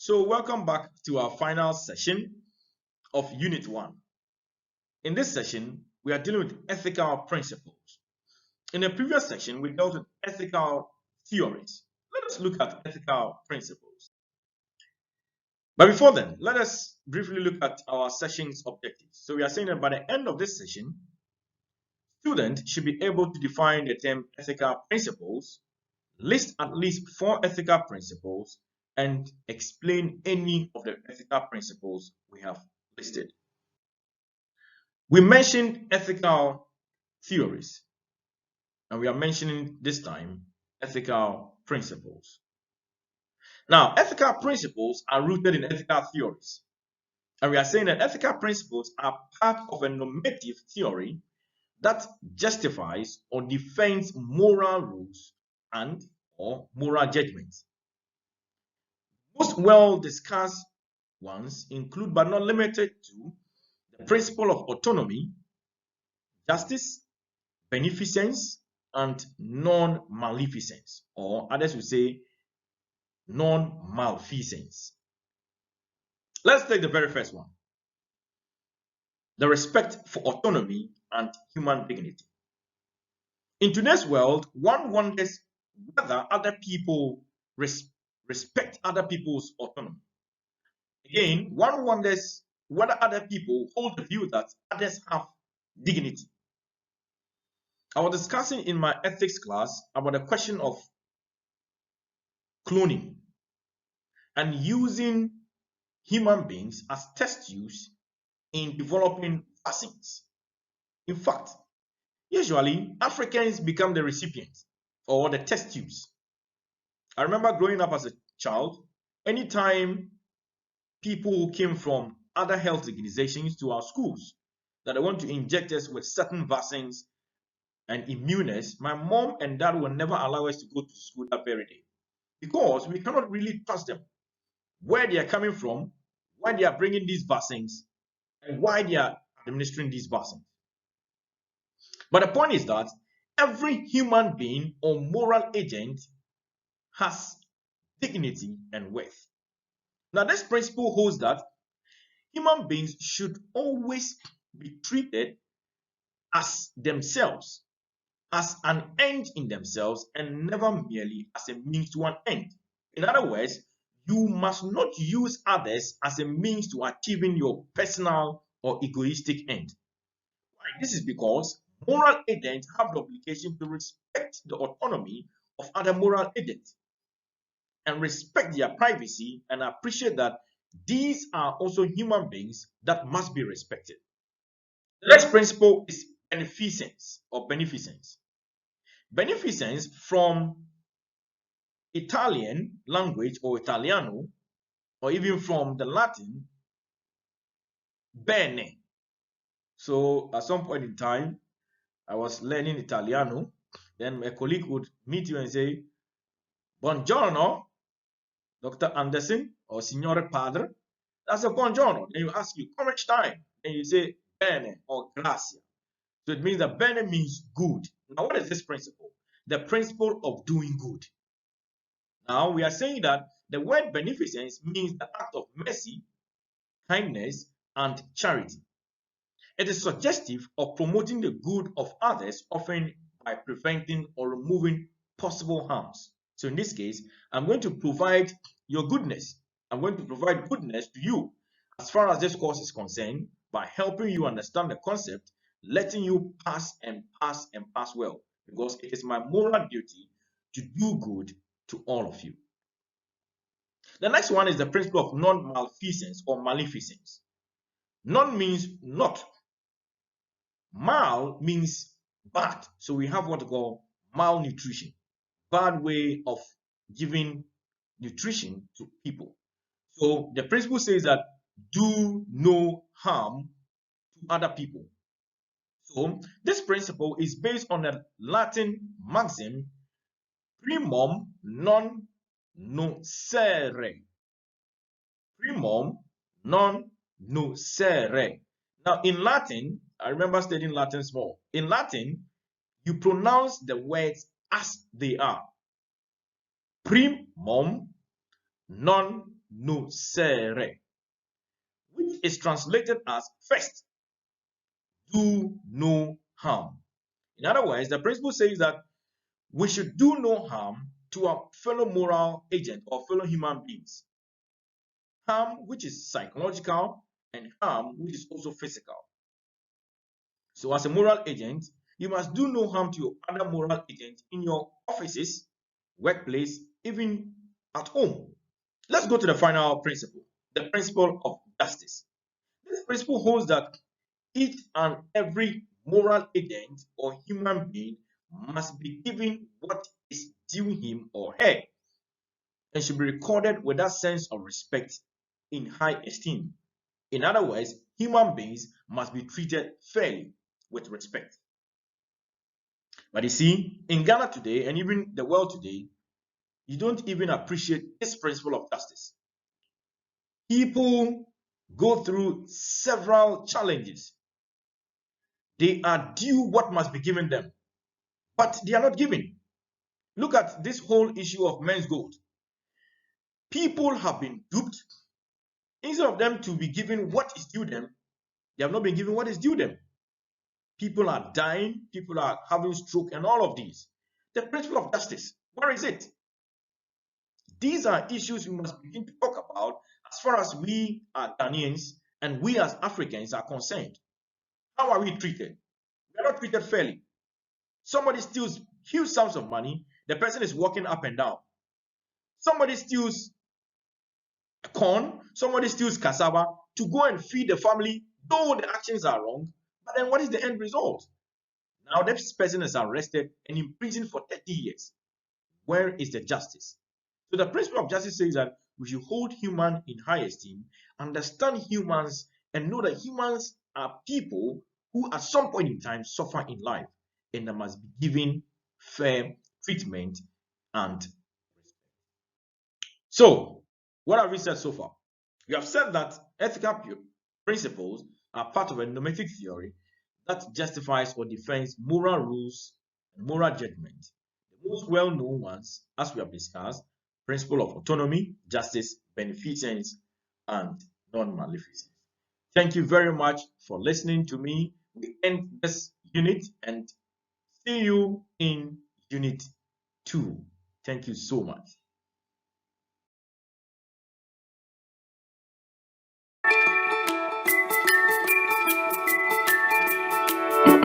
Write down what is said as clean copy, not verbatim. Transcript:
So welcome back to our final session of Unit 1. In this session, we are dealing with ethical principles. In the previous section, we dealt with ethical theories. Let us look at ethical principles. But before then, let us briefly look at our session's objectives. So we are saying that by the end of this session, students should be able to define the term ethical principles, list at least 4 ethical principles, and explain any of the ethical principles we have listed. We mentioned ethical theories, and we are mentioning this time ethical principles. Now, ethical principles are rooted in ethical theories, and we are saying that ethical principles are part of a normative theory that justifies or defends moral rules and or moral judgments. Most well-discussed ones include, but not limited to, the principle of autonomy, justice, beneficence, and non-maleficence, or others would say non-malfeasance. Let's take the very first one, the respect for autonomy and human dignity. In today's world, one wonders whether other people respect other people's autonomy. Again, one wonders whether other people hold the view that others have dignity. I was discussing in my ethics class about the question of cloning and using human beings as test tubes in developing vaccines. In fact, usually Africans become the recipients or the test tubes. I remember growing up as a child, anytime people who came from other health organizations to our schools that they want to inject us with certain vaccines and immunities, my mom and dad will never allow us to go to school that very day because we cannot really trust them, where they are coming from, why they are bringing these vaccines, and why they are administering these vaccines. But the point is that every human being or moral agent has dignity and worth. Now, this principle holds that human beings should always be treated as themselves, as an end in themselves, and never merely as a means to an end. In other words, you must not use others as a means to achieving your personal or egoistic end. Why? This is because moral agents have the obligation to respect the autonomy of other moral agents and respect their privacy and appreciate that these are also human beings that must be respected. The next principle is beneficence or beneficence. Beneficence from Italian language or Italiano, or even from the Latin bene. So at some point in time, I was learning Italiano. Then a colleague would meet you and say, "Buongiorno, Dr. Anderson or Signore Padre." That's a buongiorno. Then you ask you, "How much time?" And you say, "Bene" or "Grazie." So it means that bene means good. Now, what is this principle? The principle of doing good. Now, we are saying that the word beneficence means the act of mercy, kindness, and charity. It is suggestive of promoting the good of others, often by preventing or removing possible harms. So in this case, I'm going to provide your goodness. I'm going to provide goodness to you as far as this course is concerned by helping you understand the concept, letting you pass and pass and pass well, because it is my moral duty to do good to all of you. The next one is the principle of non-malfeasance or maleficence. Non means not. Mal means bad. So we have what we call malnutrition, bad way of giving nutrition to people. So the principle says that do no harm to other people. So this principle is based on a Latin maxim, primum non nocere. Primum non nocere. Now in Latin, I remember studying Latin small. In Latin, you pronounce the words as they are. Primum non nocere, which is translated as first, do no harm. In other words, the principle says that we should do no harm to our fellow moral agent or fellow human beings. Harm which is psychological and harm which is also physical. So as a moral agent, you must do no harm to your other moral agent in your offices, workplace, even at home. Let's go to the final principle, the principle of justice. This principle holds that each and every moral agent or human being must be given what is due him or her and should be recorded with that sense of respect in high esteem. In other words, human beings must be treated fairly with respect. But you see, in Ghana today and even the world today, you don't even appreciate this principle of justice. People go through several challenges. They are due what must be given them, but they are not given. Look at this whole issue of men's gold. People have been duped. Instead of them to be given what is due them, they have not been given what is due them. People are dying, people are having stroke, and all of these. The principle of justice, where is it? These are issues we must begin to talk about as far as we are Ghanaians and we as Africans are concerned. How are we treated? We are not treated fairly. Somebody steals huge sums of money, the person is walking up and down. Somebody steals corn, somebody steals cassava to go and feed the family, though the actions are wrong. But then what is the end result? Now this person is arrested and imprisoned for 30 years. Where is the justice? So the principle of justice says that we should hold human in high esteem, understand humans, and know that humans are people who at some point in time suffer in life, and they must be given fair treatment and respect. So, what have we said so far? We have said that ethical principles are part of a normative theory that justifies or defends moral rules and moral judgment. The most well-known ones, as we have discussed, principle of autonomy, justice, beneficence, and non-maleficence. Thank you very much for listening to me. We end this unit and see you in unit 2. Thank you so much.